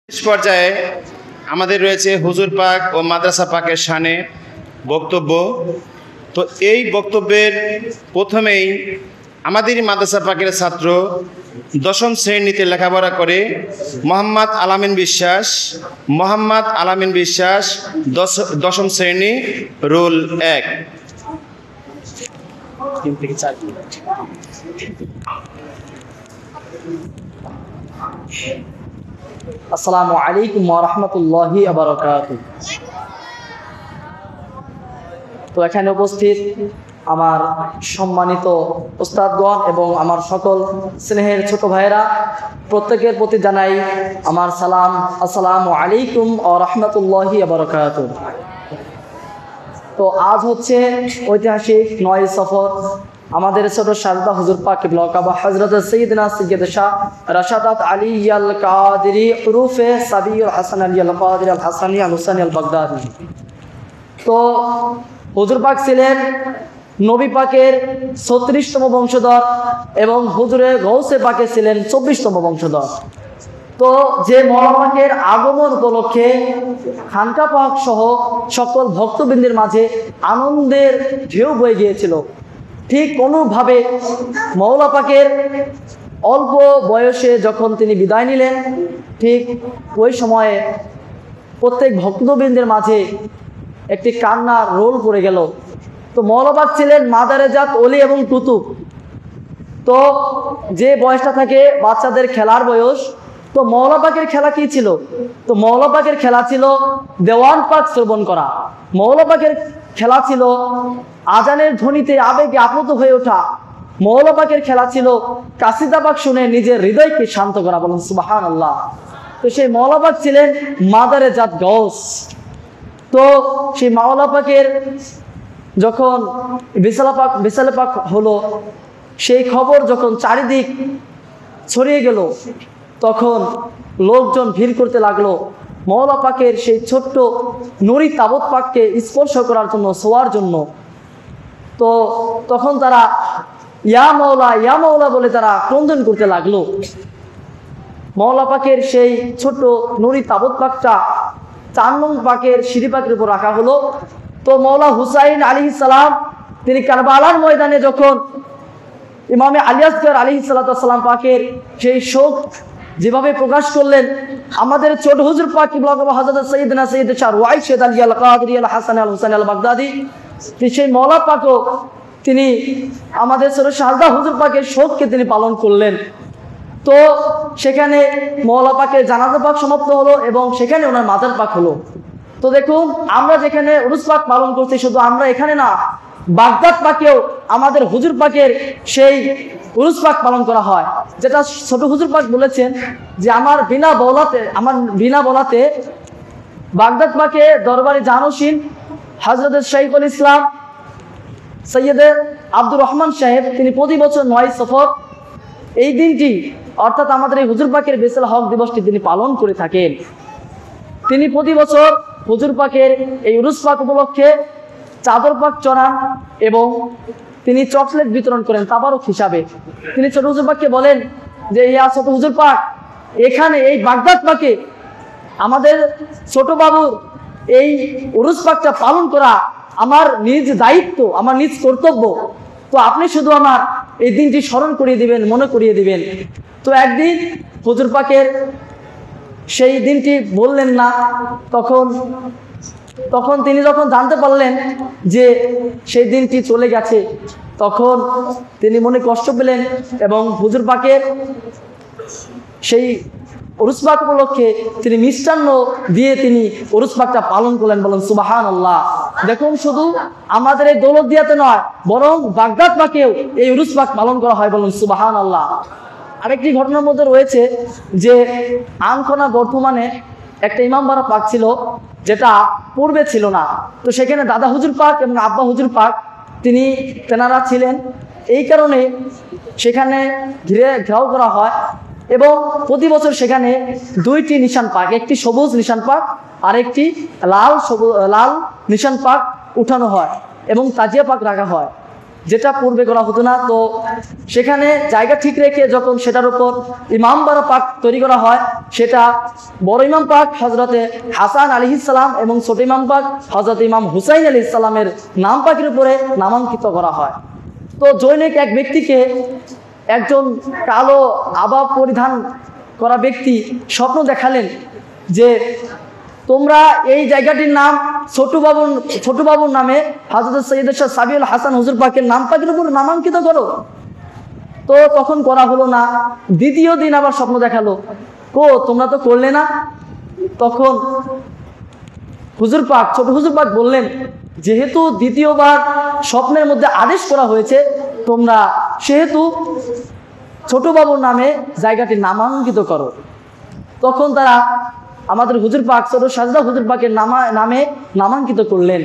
শেষ পর্যায়ে আমাদের রয়েছে হুজুর পাক ও মাদ্রাসা পাকের শানে বক্তব্য। তো এই বক্তব্যের প্রথমেই আমাদের মাদ্রাসা পাকের ছাত্র দশম শ্রেণীতে লেখাপড়া করে মোহাম্মদ আলামিন বিশ্বাস দশম শ্রেণী রোল 1। আসসালামু আলাইকুম ওয়া রাহমাতুল্লাহি ওয়া বারাকাতুহু। তো এখানে উপস্থিত আমার সম্মানিত উস্তাদগণ এবং আমার সকল স্নেহের ছোট ভাইয়েরা, প্রত্যেকের প্রতি জানাই আমার সালাম। আসসালামু আলাইকুম ওয়া রাহমাতুল্লাহি ওয়া বারাকাতুহু। তো আজ হচ্ছে ঐতিহাসিক 9 সফর। আমাদের ছোট শারদা হুজুর পাক কিবলা কাবা হযরত সাইয়্যিদনা সৈয়দ শাহ রাশাদাত আলী আল কাদেরী উরুফে সাবিউল হাসান আলী আল কাদেরী আল হাসানী আল হুসাইনী আল বাগদাদী। তো হুজুর পাক ছিলেন নবী পাকের 36তম বংশধর এবং হুজুরে গৌসে পাকে ছিলেন 24তম বংশধর। তো যে মওলানা পাকের আগমন উপলক্ষে খানকা পাক সহ সকল ভক্তবৃন্দের মাঝে আনন্দের ঢেউ বয়ে গিয়েছিল। ঠিক অনুভাবে মওলানা পাকের অল্প বয়সে যখন তিনি বিদায় নিলেন, ঠিক ওই সময়ে প্রত্যেক ভক্তবৃন্দের মাঝে একটি কান্নার রোল পড়ে গেল। তো মওলানা পাক ছিলেন মাদারে জাত ওলি এবং কুতুব। তো যে বয়সটা থাকে বাচ্চাদের খেলার বয়স, তো মওলানা পাকের খেলা কি ছিল? তো মওলানা পাকের খেলা ছিল দেওয়ান পাক শ্রবণ করা। মওলানা পাকের খেলা ছিল আজানের ধ্বনিতে আবেগে আপ্লুত হয়ে ওঠা। মওলানা পাকের খেলা ছিল কাসিদা পাক শুনে নিজের হৃদয়কে শান্ত করা। বলুন সুবহানাল্লাহ। তো সেই মওলানা পাক ছিলেন মাদারে জাত গৌস। তো সেই মওলানা পাকের যখন বিসালে পাক হলো, সেই খবর যখন চারিদিক ছড়িয়ে গেল, তখন লোকজন ভিড় করতে লাগলো মওলানা পাকের সেই ছোট্ট নুরি তাবত পাককে স্পর্শ করার জন্য, ছোঁয়ার জন্য। তো তখন তারা ইয়া মাওলা বলে তারা ক্রন্দন করতে লাগলো। মওলানা পাকের সেই ছোট্ট নুরি তাবত পাকটা 4 নং পাকের সিঁড়ি পাকের উপর রাখা হলো। তো মওলা হুসাইন আলাইহিস সালাম তিনি কারবালার ময়দানে যখন ইমামে আলী আসগর আলাইহিস সালাম পাকের সেই শোক যেভাবে প্রকাশ করলেন, আমাদের ছোট হুজুর পাক কিবলা কাবা হযরত সাইয়্যিদনা সৈয়দ শাহ রাশিদ আলী আল কাদেরী আল হাসানী আল হুসাইনী আল বাগদাদী, সেই মওলানা পাকও তিনি আমাদের ছোট শারদা হুজুর পাকের শোককে তিনি পালন করলেন। তো সেখানে মওলানা পাকের জানাজা পাক সমাপ্ত হলো এবং সেখানে ওনার মাজার পাক হলো। তো দেখুন, আমরা যেখানে উরুস পাক পালন করছি, শুধু আমরা এখানে না, বাগদাদ পাকেও আমাদের হুজুর পাকের সেই উরুস পাক পালন করা হয়। যেটা ছোট হুজুর পাক বলেছেন যে আমার বিনা বলাতে বাগদাদ পাকে দরবারে জানসীন হযরত শাইখুল ইসলাম সৈয়দ আব্দুর রহমান সাহেব তিনি প্রতি বছর 9 সফর এই দিনটি, অর্থাৎ আমাদের এই হুজুর পাকের বেসাল হক দিবসটি তিনি পালন করে থাকেন। তিনি প্রতি বছর হুজুর পাকের এই উরুস পাক উপলক্ষে চাদর পাক চড়ান এবং তিনি চকলেট বিতরণ করেন তাবারক হিসাবে। তিনি ছোট হুজুর পাককে বলেন যে ইয়া ছোট হুজুর পাক, এখানে এই বাগদাদ পাকে আমাদের ছোট বাবুর এই উরুস পাকটা পালন করা আমার নিজ দায়িত্ব, আমার নিজ কর্তব্য। তো আপনি শুধু আমার এই দিনটি স্মরণ করিয়ে দিবেন, মনে করিয়ে দিবেন। তো একদিন হুজুর পাকের সেই দিনটি বললেন না। তখন তিনি যখন জানতে পারলেন যে সেই দিনটি চলে গেছে, তখন তিনি মনে কষ্ট পেলেন এবং হুজুর পাকের সেই উরুস পাক উপলক্ষে তিনি মিষ্টান্ন দিয়ে তিনি উরুস পাকটা পালন করলেন। বলেন সুবহানাল্লাহ। দেখুন, শুধু আমাদের এই দৌলতদিয়াতে নয়, বরং বাগদাদ পাকেও এই উরুস পাক পালন করা হয়। বলেন সুবহানাল্লাহ। আরেকটি ঘটনার মধ্যে রয়েছে যে আনকোনা বর্তমানে একটা ইমামবাড়া পাক ছিল, যেটা পূর্বে ছিল না। তো সেখানে দাদা হুজুর পাক এবং আব্বা হুজুর পাক তেনারা ছিলেন। এই কারণে সেখানে ঘেরাও করা হয় এবং প্রতি বছর সেখানে 2টি নিশান পাক, একটি সবুজ নিশান পাক আর একটি লাল নিশান পাক উঠানো হয় এবং তাজিয়া পাক রাখা হয়। যেটা পূর্বে করা হতো না। তো সেখানে জায়গা ঠিক রেখে যখন সেটার উপর ইমাম বারা পাক তৈরি করা হয়, সেটা বড় ইমাম পাক হজরতে হাসান আলাইহিস সালাম এবং ছোট ইমাম পাক হজরত ইমাম হুসাইন আলাইহিস সালামের নাম পাকের উপরে নামাঙ্কিত করা হয়। তো জৈনিক এক ব্যক্তিকে একজন কালো আবা পরিধান করা ব্যক্তি স্বপ্ন দেখালেন যে তোমরা এই জায়গাটির নাম ছোট বাবুর নামে হযরত সৈয়দ শাহ সাবিউল হাসান হুজুর পাকের নাম পাকের উপর নামাঙ্কিত করো। তো তখন করা হলো না। দ্বিতীয় দিন আবার স্বপ্ন দেখালো, তোমরা তো করলে না। তখন ছোট হুজুর পাক বললেন, যেহেতু দ্বিতীয়বার স্বপ্নের মধ্যে আদেশ করা হয়েছে তোমরা সেহেতু ছোট বাবুর নামে জায়গাটি নামাঙ্কিত করো। তখন তারা আমাদের হুজুর পাক ছোট সাজদা হুজুর পাকের নামে নামাঙ্কিত করলেন।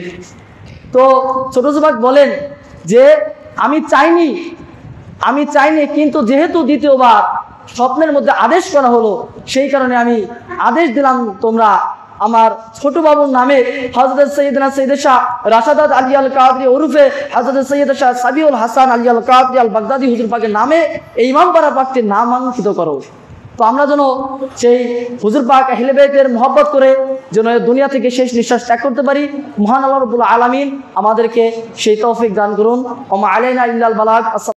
তো ছোট হুজুর পাক বলেন যে আমি চাইনি, কিন্তু যেহেতু দ্বিতীয়বার স্বপ্নের মধ্যে আদেশ করা হলো সেই কারণে আমি আদেশ দিলাম তোমরা আমার ছোট বাবুর নামে হযরত সৈয়দনা সৈয়দ শাহ রাশাদাত আলী আল কাদরি ওরফে হযরত সৈয়দ শাহ সাবিউল হাসান আলী আল কাদরি আল বাগদাদি হুজুর পাকের নামে এই ইমামবাড়া পাকটি নামাঙ্কিত করো। তো আমরা যেন সেই হুজুর পাক আহলে বাইতের মহব্বত করে যেন দুনিয়া থেকে শেষ নিঃশ্বাস ত্যাগ করতে পারি। মহান আল্লাহ রাব্বুল আলামিন আমাদেরকে সেই তৌফিক দান করুন। ওয়া মা আলাইনা ইল্লাল বালাগ।